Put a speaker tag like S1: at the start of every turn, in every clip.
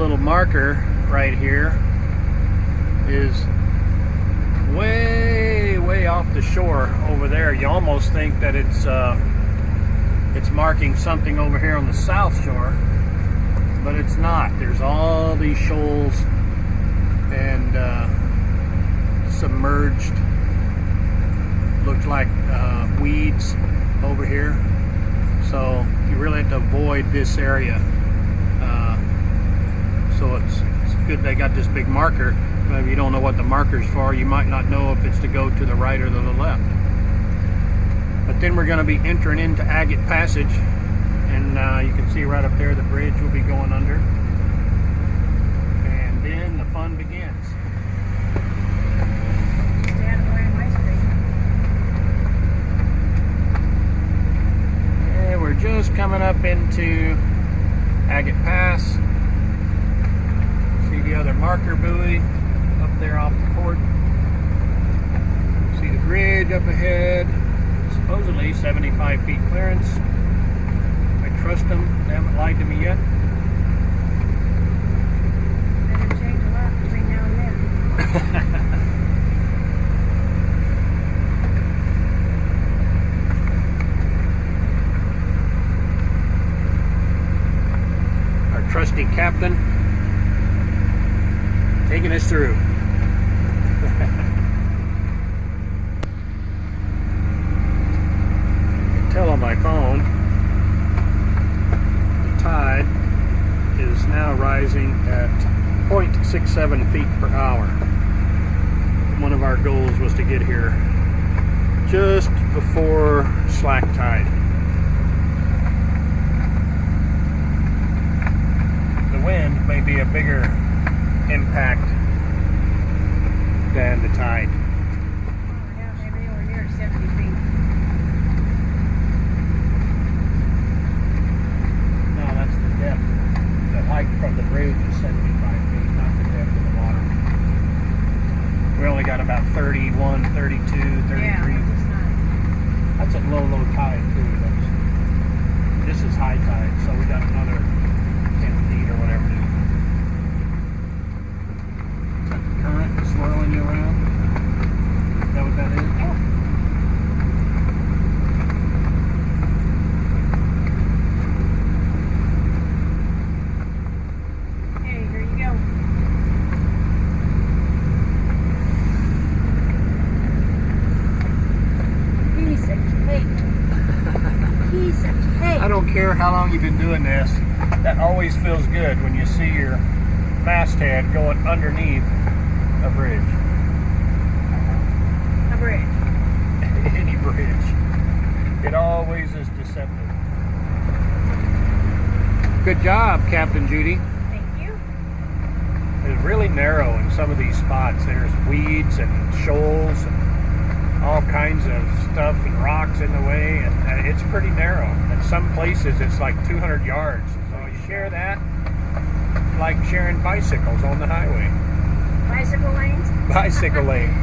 S1: little marker right here is way off the shore over there. You almost think that it's marking something over here on the south shore, but it's not. There's all these shoals and submerged, looks like weeds over here. So you really have to avoid this area. So it's good they got this big marker. But if you don't know what the marker's for, you might not know if it's to go to the right or to the left. But then we're going to be entering into Agate Passage, and you can see right up there the bridge will be going under. And then the fun begins. And we're just coming up into Agate Pass. See the other marker buoy up there off the port. See the bridge up ahead. Supposedly 75 feet clearance. I trust them. They haven't lied to me yet.
S2: Better change a lot between now and then.
S1: Our trusty captain taking us through. Tell on my phone the tide is now rising at 0.67 feet per hour. One of our goals was to get here just before slack tide. The wind may be a bigger impact than the tide.
S2: Yeah, maybe over here 70 feet.
S1: Depth. The height from the bridge is 75 feet, not the depth of the water. We only got about 31, 32, 33.
S2: Yeah,
S1: that's at low tide too. This is high tide, so we got another 10 feet or whatever it is. Is that the current swirling you around? Is that what that is?
S2: Yeah.
S1: I don't care how long you've been doing this, that always feels good when you see your masthead going underneath a bridge.
S2: A bridge.
S1: Any bridge. It always is deceptive. Good job, Captain Judy.
S2: Thank you.
S1: It's really narrow in some of these spots. There's weeds and shoals and all kinds of stuff and rocks in the way, and it's pretty narrow. In some places it's like 200 yards. So you share that like sharing bicycles on the highway.
S2: Bicycle lanes?
S1: Bicycle lane.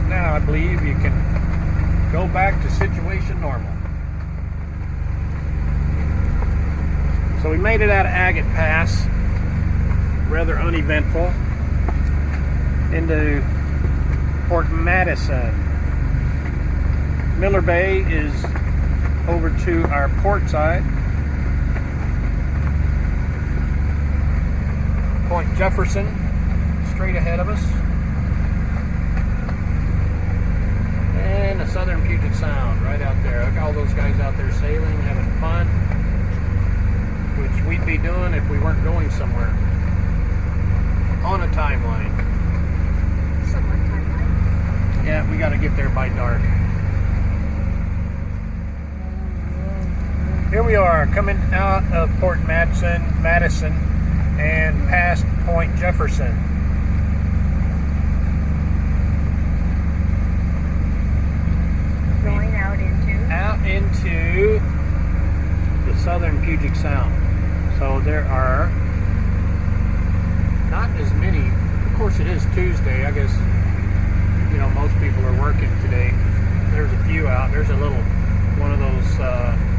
S1: Now I believe you can go back to situation normal. So we made it out of Agate Pass, rather uneventful, into Port Madison. Miller Bay is over to our port side. Point Jefferson, straight ahead of us. And the southern Puget Sound, right out there. Look at all those guys out there sailing, having fun, which we'd be doing if we weren't going somewhere on a timeline.
S2: Somewhat timeline.
S1: Yeah, we got to get there by dark. Here we are, coming out of Port Madison and past Point Jefferson.
S2: Going out
S1: into the southern Puget Sound. So there are not as many. Of course, it is Tuesday. I guess, you know, most people are working today. There's a few out. There's a little, one of those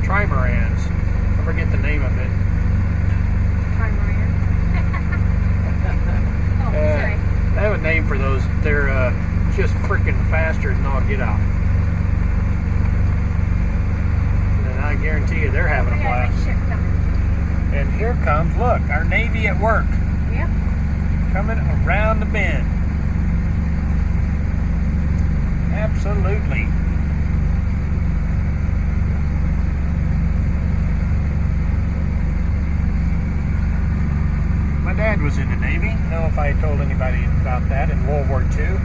S1: trimarans. I forget the name of it.
S2: Trimaran. Oh, sorry.
S1: They have a name for those. They're just freaking faster than all get out. And I guarantee you they're having a blast.
S2: Ship coming.
S1: And here comes, look, our Navy at work.
S2: Yep.
S1: Coming around the bend. Absolutely. My dad was in the Navy. I don't know if I told anybody about that in World War II.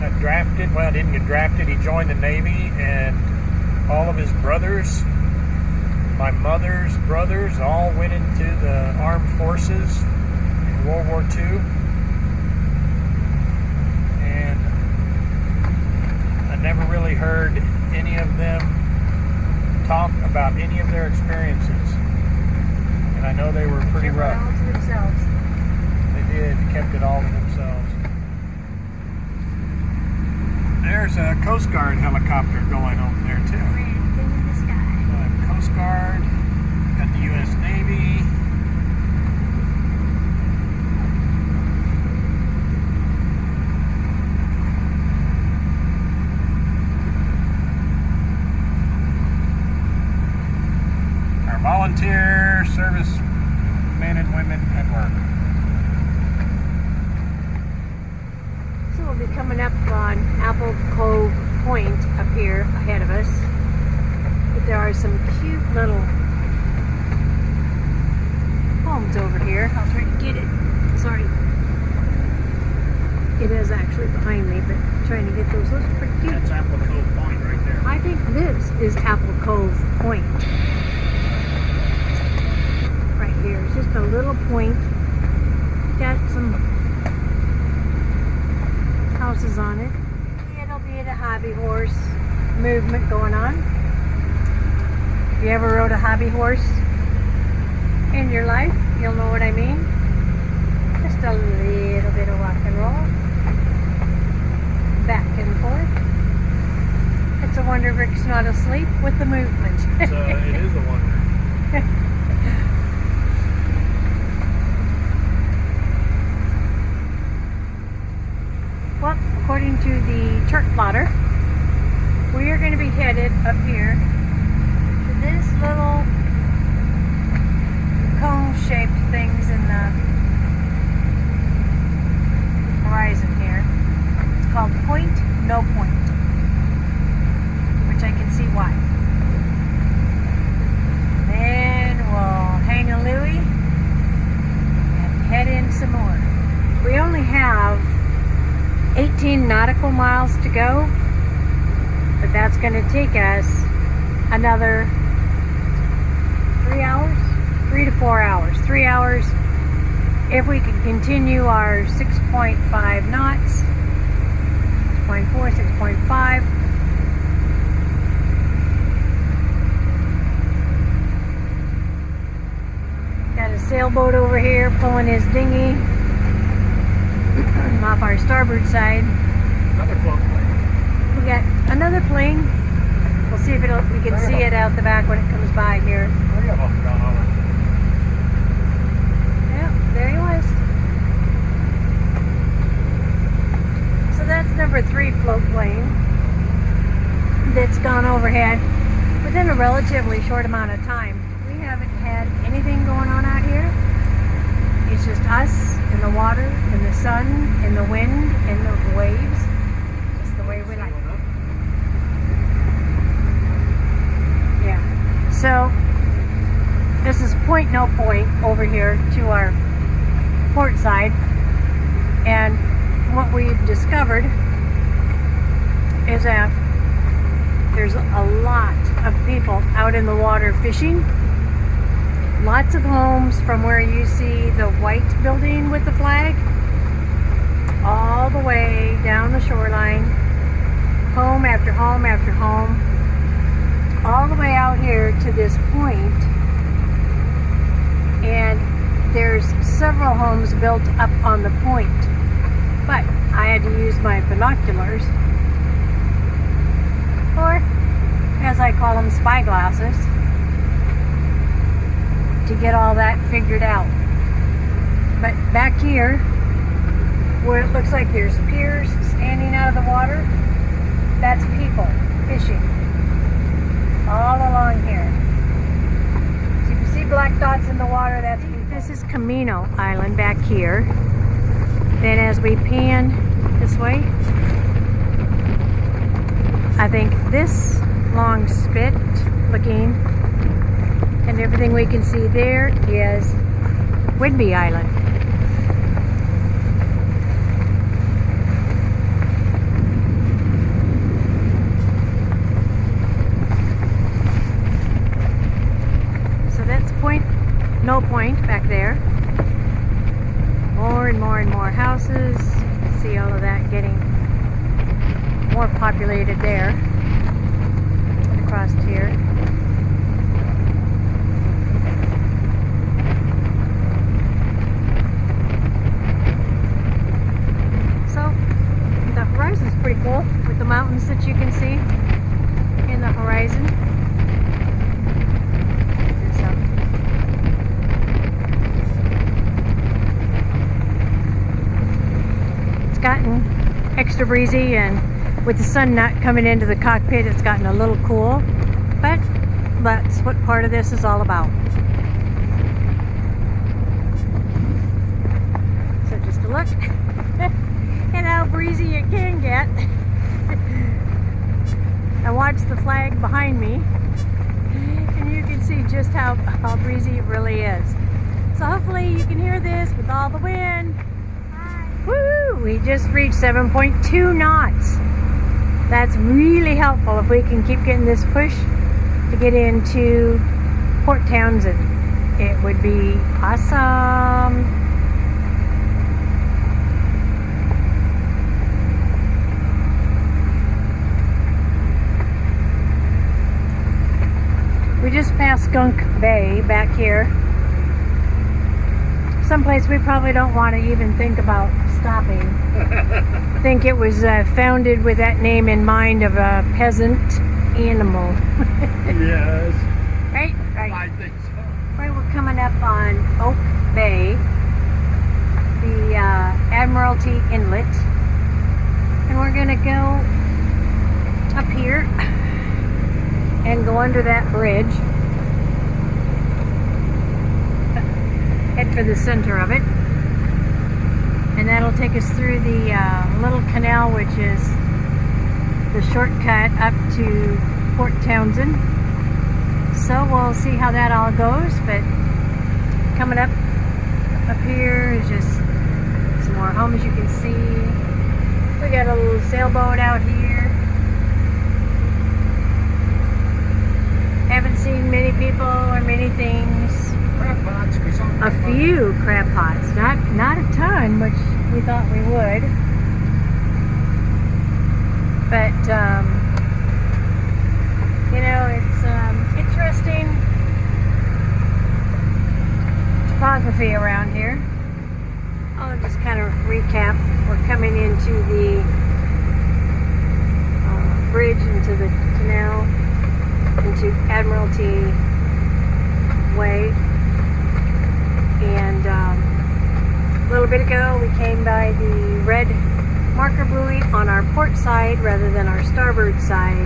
S1: Got drafted. Well, didn't get drafted. He joined the Navy, and all of his brothers, my mother's brothers, all went into the armed forces in World War II. And I never really heard any of them talk about any of their experiences. And I know they were pretty rough.
S2: All to themselves.
S1: They did, kept it all to themselves. There's a Coast Guard helicopter going over there too.
S2: Ranting in the sky.
S1: Coast Guard, got the U.S. Navy. Our volunteer service men and women at work.
S2: So we'll be coming up on Apple Cove Point up here ahead of us. But there are some cute little homes over here. I'll try to get it. Sorry. It is actually behind me, but I'm trying to get those. Those are pretty cute.
S1: That's Apple Cove Point right there.
S2: I think this is Apple Cove Point. Right here. It's just a little point. Got some houses on it. It'll be a hobby horse movement going on. If you ever rode a hobby horse in your life, you'll know what I mean. Just a little bit of rock and roll. Back and forth. It's a wonder Rick's not asleep with the movement.
S1: It is a wonder.
S2: Well, according to the chart plotter, we are going to be headed up here to this little cone-shaped things in the horizon here. It's called Point No Point, which I can see why. Then we'll hang a Louie and head in some more. We only have 18 nautical miles to go, but that's going to take us another 3 hours, 3 to 4 hours. 3 hours if we can continue our 6.5 knots, 6.4, 6.5. Got a sailboat over here pulling his dinghy off our starboard side.
S1: Another float plane.
S2: We got another plane. We'll see if we can see it out the back when it comes by here. Yeah, there he was. So that's number 3 float plane that's gone overhead within a relatively short amount of time. We haven't had anything going on out here. It's just us and the water and the sun and the wind and the waves. Just the way we like it. Yeah. So this is Point No Point over here to our port side. And what we've discovered is that there's a lot of people out in the water fishing. Lots of homes from where you see the white building with the flag all the way down the shoreline, home after home after home, all the way out here to this point. And there's several mono homes built up on the point. But I had to use my binoculars, or as I call them, spy glasses, to get all that figured out. But back here, where it looks like there's piers standing out of the water, that's people fishing all along here. So if you see black dots in the water, that's people. This is Camino Island back here. Then as we pan this way, I think this long spit looking, and everything we can see there is Whidbey Island. So that's no point back there. More and more and more houses. See all of that getting more populated there. And across here. So the horizon's pretty cool with the mountains that you can see in the horizon. Gotten extra breezy, and with the sun not coming into the cockpit, it's gotten a little cool, but that's what part of this is all about. So just a look at how breezy it can get. And watch the flag behind me, and you can see just how breezy it really is. So hopefully you can hear this with all the wind. Woo! We just reached 7.2 knots. That's really helpful if we can keep getting this push to get into Port Townsend. It would be awesome. We just passed Skunk Bay back here. Someplace we probably don't want to even think about stopping. I think it was founded with that name in mind of a peasant animal.
S1: Yes.
S2: Right?
S1: I think so.
S2: Right, we're coming up on Oak Bay, the Admiralty Inlet, and we're gonna go up here and go under that bridge. Head for the center of it, and that'll take us through the little canal, which is the shortcut up to Port Townsend. So we'll see how that all goes, but coming up here is just some more homes you can see. We got a little sailboat out here. Haven't seen many people or many things.
S1: Crab pots. We saw
S2: A few crab pots, not a ton, which we thought we would. But you know, it's interesting topography around here. I'll just kind of recap. We're coming into the bridge, into the canal, into Admiralty Way. And a little bit ago we came by the red marker buoy on our port side rather than our starboard side.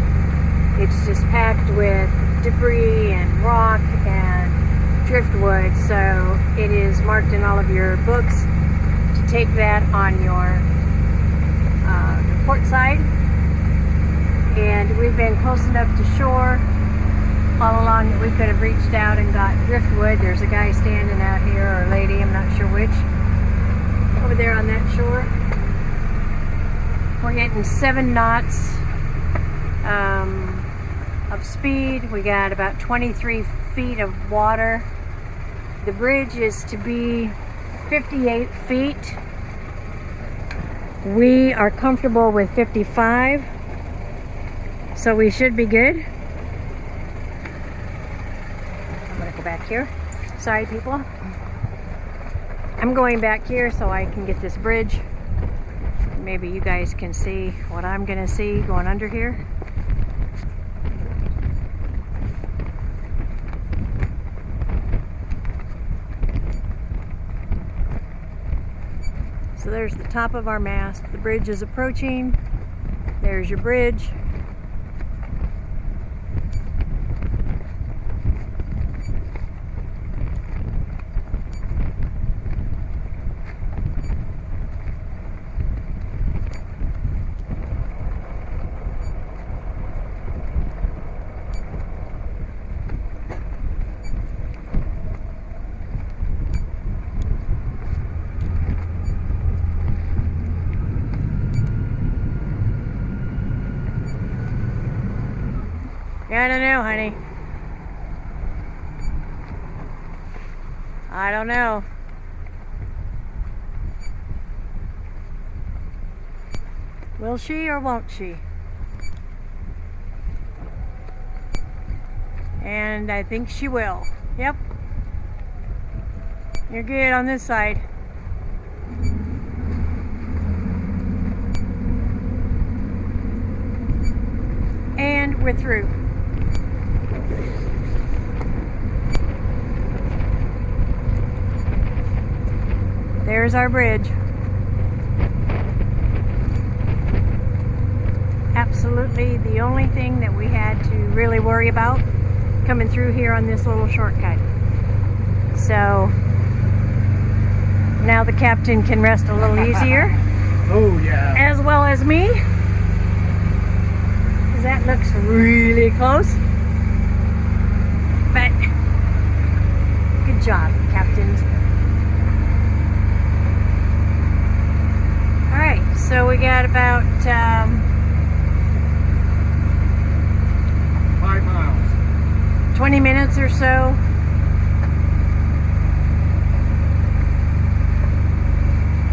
S2: It's just packed with debris and rock and driftwood, so it is marked in all of your books to take that on your port side. And we've been close enough to shore all along that we could have reached out and got driftwood. There's a guy standing out here, or a lady, I'm not sure which, over there on that shore. We're getting 7 knots of speed. We got about 23 feet of water. The bridge is to be 58 feet. We are comfortable with 55, so we should be good. I'm gonna go back here. Sorry, people. I'm going back here so I can get this bridge. Maybe you guys can see what I'm gonna see going under here. So there's the top of our mast. The bridge is approaching. There's your bridge. I don't know, honey. I don't know. Will she or won't she? And I think she will. Yep. You're good on this side. And we're through. There's our bridge. Absolutely the only thing that we had to really worry about coming through here on this little shortcut. So now the captain can rest a little easier.
S1: Oh yeah.
S2: As well as me. Because that looks really close. But good job, captains. Alright, so we got about
S1: 5 miles.
S2: 20 minutes or so.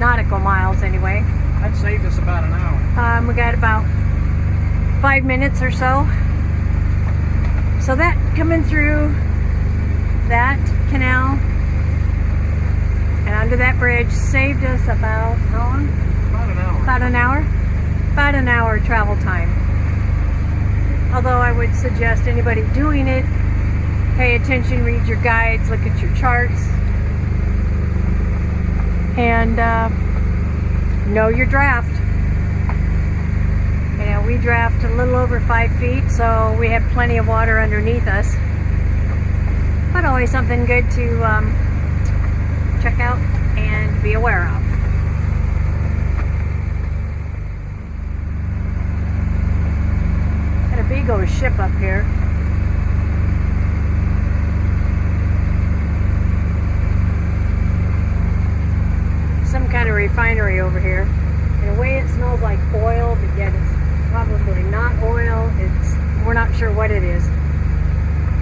S2: Nautical miles anyway.
S1: That saved us about an hour.
S2: We got about 5 minutes or so. So that coming through that canal and under that bridge saved us about how long?
S1: About an hour.
S2: About an hour? About an hour travel time. Although I would suggest anybody doing it, pay attention, read your guides, look at your charts, and know your draft. You know, we draft a little over 5 feet, so we have plenty of water underneath us. But always something good to check out and be aware of. Got a big old ship up here. Some kind of refinery over here. In a way it smells like oil, but yet it's probably not oil. We're not sure what it is.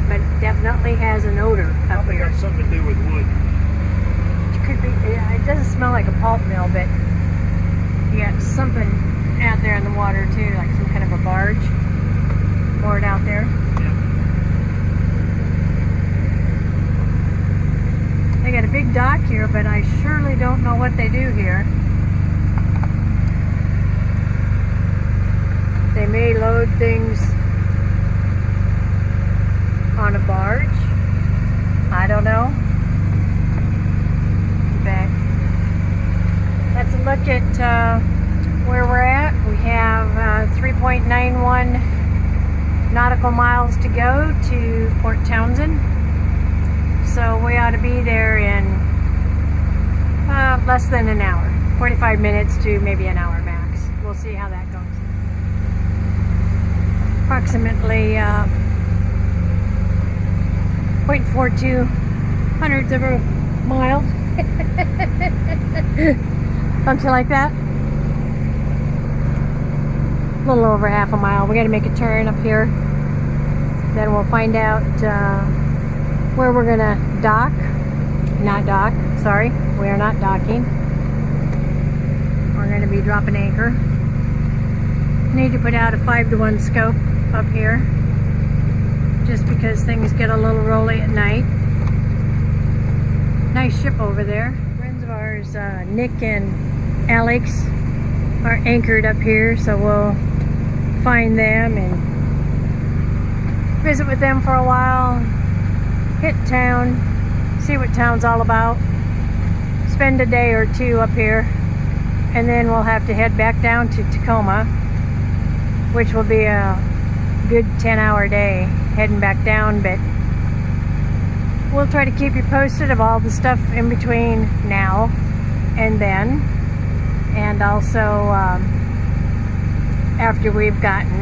S2: But it definitely has an odor up
S1: Probably
S2: here.
S1: got something to do with wood.
S2: It could be, yeah, it doesn't smell like a pulp mill, but you got something out there in the water too, like some kind of a barge moored out there.
S1: Yeah.
S2: They got a big dock here, but I surely don't know what they do here. They may load things on a barge. I don't know. But let's look at where we're at. We have 3.91 nautical miles to go to Port Townsend. So we ought to be there in less than an hour. 45 minutes to maybe an hour max. We'll see how that goes. Approximately 0.42 hundredths of a mile. Something like that. A little over half a mile. We got to make a turn up here. Then we'll find out where we're gonna dock. Not dock, sorry. We are not docking. We're gonna be dropping anchor. Need to put out a 5-to-1 scope up here, just because things get a little rolly at night. Nice ship over there. Friends of ours. There's Nick and Alex are anchored up here, so we'll find them and visit with them for a while, hit town, see what town's all about, spend a day or two up here, and then we'll have to head back down to Tacoma, which will be a good 10-hour day heading back down, but we'll try to keep you posted of all the stuff in between now and then, and also after we've gotten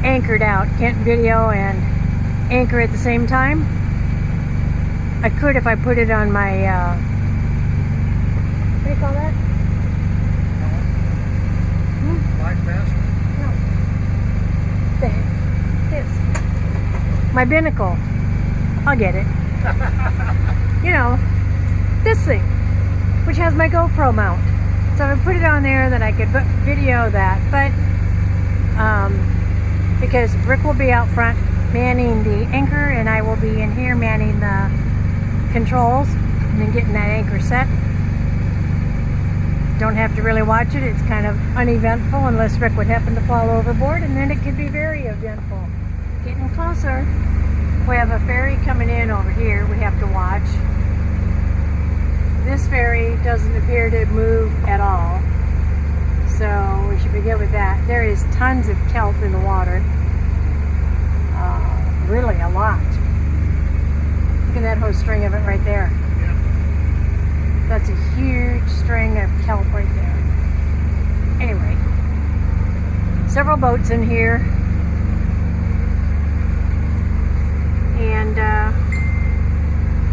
S2: anchored out. Can't video and anchor at the same time. I could if I put it on my what do you call that?
S1: Life vest?
S2: No. This. My binnacle. I'll get it. You know, this thing, which has my GoPro mount. So I put it on there that I could video that, but because Rick will be out front manning the anchor and I will be in here manning the controls and then getting that anchor set. Don't have to really watch it. It's kind of uneventful unless Rick would happen to fall overboard, and then it could be very eventful. Getting closer. We have a ferry coming in over here we have to watch. This ferry doesn't appear to move at all, so we should be good with that. There is tons of kelp in the water. Really a lot. Look at that whole string of it right there.
S1: Yeah.
S2: That's a huge string of kelp right there. Anyway, several boats in here. And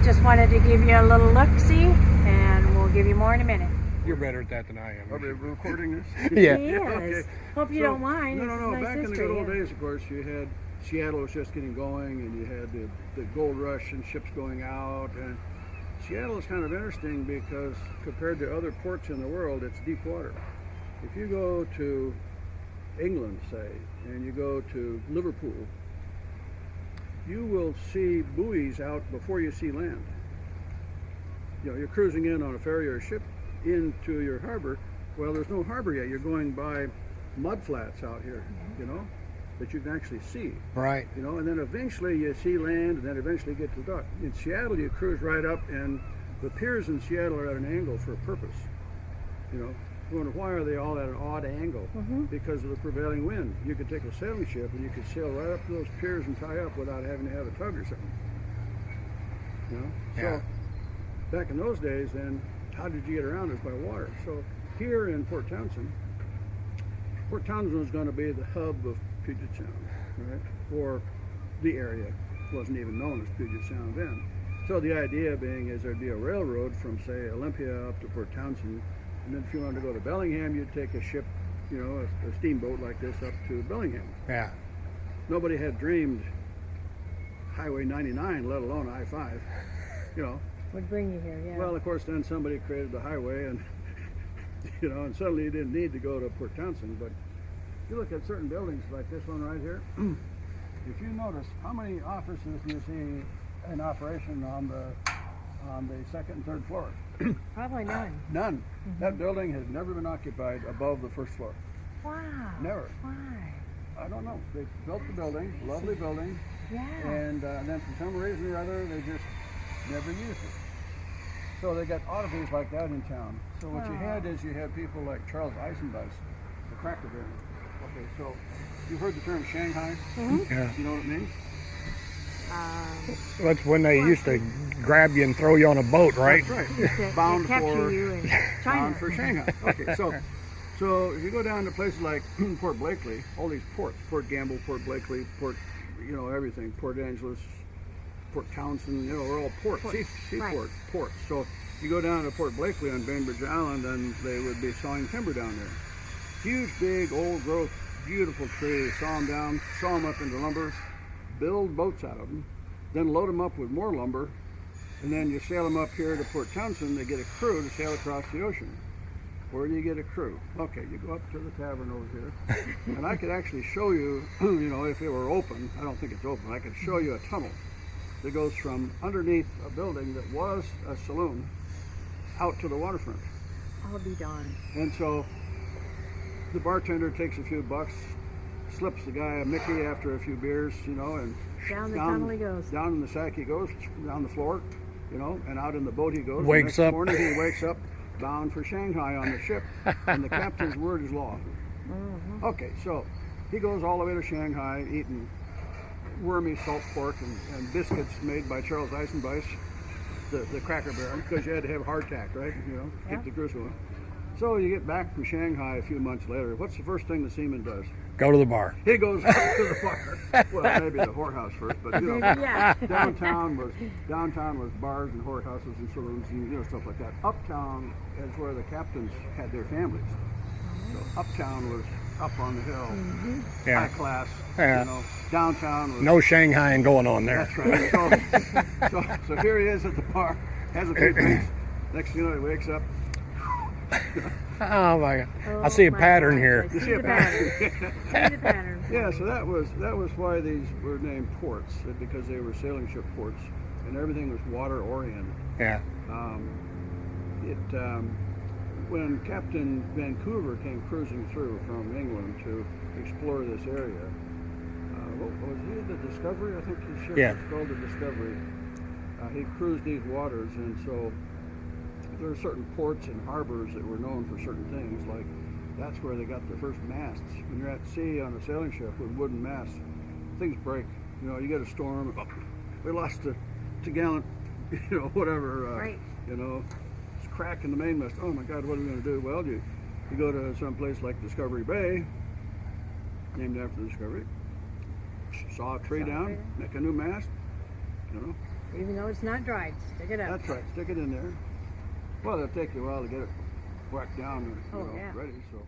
S2: just wanted to give you a little look-see, and we'll give you more in a minute.
S1: You're better at that than I am.
S3: Are we recording this?
S1: Yeah.
S2: Yes.
S3: Okay.
S2: Hope you don't mind.
S3: No,
S2: This is nice
S3: back in the
S2: history,
S3: good old
S2: yeah.
S3: days, of course, you had Seattle was just getting going, and you had the gold rush and ships going out. And Seattle is kind of interesting because compared to other ports in the world, it's deep water. If you go to England, say, and you go to Liverpool, you will see buoys out before you see land. You know, you're cruising in on a ferry or a ship into your harbor. Well, there's no harbor yet. You're going by mud flats out here, you know, that you can actually see.
S1: Right.
S3: You know, and then eventually you see land, and then eventually you get to the dock. In Seattle, you cruise right up, and the piers in Seattle are at an angle for a purpose. You know, you wonder why are they all at an odd angle? Because of the prevailing wind. You could take a sailing ship and you could sail right up to those piers and tie up without having to have a tug or something. You know,
S1: Yeah.
S3: so back in those days, then how did you get around? It was by water. So here in Port Townsend was going to be the hub of Puget Sound, right? Or the area. It wasn't even known as Puget Sound then. So the idea being is there'd be a railroad from, say, Olympia up to Port Townsend, and then if you wanted to go to Bellingham, you'd take a ship, you know, a steamboat like this up to Bellingham.
S1: Yeah.
S3: Nobody had dreamed Highway 99, let alone I-5, you know.
S2: Would bring you here, yeah.
S3: Well, of course, then somebody created the highway, and you know, and suddenly you didn't need to go to Port Townsend. But if you look at certain buildings like this one right here, if you notice how many offices you see in operation on the second and third floor.
S2: Probably none.
S3: None. That building has never been occupied above the first floor.
S2: Wow.
S3: Never.
S2: Why?
S3: I don't know. They built the building, lovely building,
S2: Yeah.
S3: and then for some reason or other, they just never used it. So they got oddities like that in town. So what you had is you had people like Charles Eisenbus, the cracker baron. Okay, so you've heard the term Shanghai?
S1: Yeah.
S3: You know what it means?
S1: That's when they used to grab you and throw you on a boat, right?
S3: That's right.
S2: They
S3: Bound
S2: capture
S3: for
S2: you in China.
S3: bound for Shanghai. Okay, so if you go down to places like Port Blakely, all these ports, Port Gamble, Port Blakely, Port, you know, everything, Port Angeles, Port Townsend, you know, we're all ports, seaport, ports. So you go down to Port Blakely on Bainbridge Island, and they would be sawing timber down there. Huge, big, old growth, beautiful trees. Saw them up into lumber, build boats out of them, then load them up with more lumber, and then you sail them up here to Port Townsend. They get a crew to sail across the ocean. Where do you get a crew? Okay, you go up to the tavern over here, and I could actually show you, you know, if it were open. I don't think it's open. I could show you a tunnel that goes from underneath a building that was a saloon out to the waterfront.
S2: I'll be darned.
S3: And so the bartender takes a few bucks, slips the guy a Mickey after a few beers, you know, and
S2: Down the tunnel he goes.
S3: Down in the sack he goes, down the floor, you know, and out in the boat he goes.
S1: Wakes
S3: the next
S1: up.
S3: morning he wakes up bound for Shanghai on the ship, and the captain's word is law.
S2: Mhm.
S3: Okay, so he goes all the way to Shanghai eating wormy salt pork and biscuits made by Charles Eisenbeiss, the cracker baron, because you had to have hardtack, right? You know,
S2: Yeah.
S3: get the gristle. So you get back from Shanghai a few months later. What's the first thing the seaman does?
S1: Go to the bar.
S3: He goes up to the bar. Well, maybe the whorehouse first, but you know,
S2: Maybe, yeah.
S3: downtown was bars and whorehouses and saloons and you know stuff like that. Uptown is where the captains had their families. So uptown was up on the hill,
S1: Yeah.
S3: high class.
S1: Yeah.
S3: You know, downtown was.
S1: No Shanghaiing going on there.
S3: That's right. So here he is at the bar, has a few drinks. Next thing you know, he wakes up.
S1: Oh my God!
S2: Oh,
S1: I see a
S2: my
S1: pattern
S2: God.
S1: here.
S2: I see the pattern. See the pattern.
S3: Yeah, so that was why these were named ports, because they were sailing ship ports, and everything was water oriented.
S1: Yeah.
S3: When Captain Vancouver came cruising through from England to explore this area, what was he, the Discovery? I think his ship
S1: Yeah.
S3: was called the Discovery. He cruised these waters, and so there are certain ports and harbors that were known for certain things, like that's where they got their first masts. When you're at sea on a sailing ship with wooden masts, things break. You know, you get a storm. Oh, we lost the gallant, you know, whatever.
S2: Right.
S3: You know, it's crack in the mainmast. Oh my God, what are we going to do? Well, you go to some place like Discovery Bay, named after the Discovery. Saw a tree down, make a new mast. You know.
S2: Even though it's not dried, stick it up.
S3: That's right. Stick it in there. Well, it'll take you a while to get it whacked down and
S2: Oh, yeah.
S3: ready. So.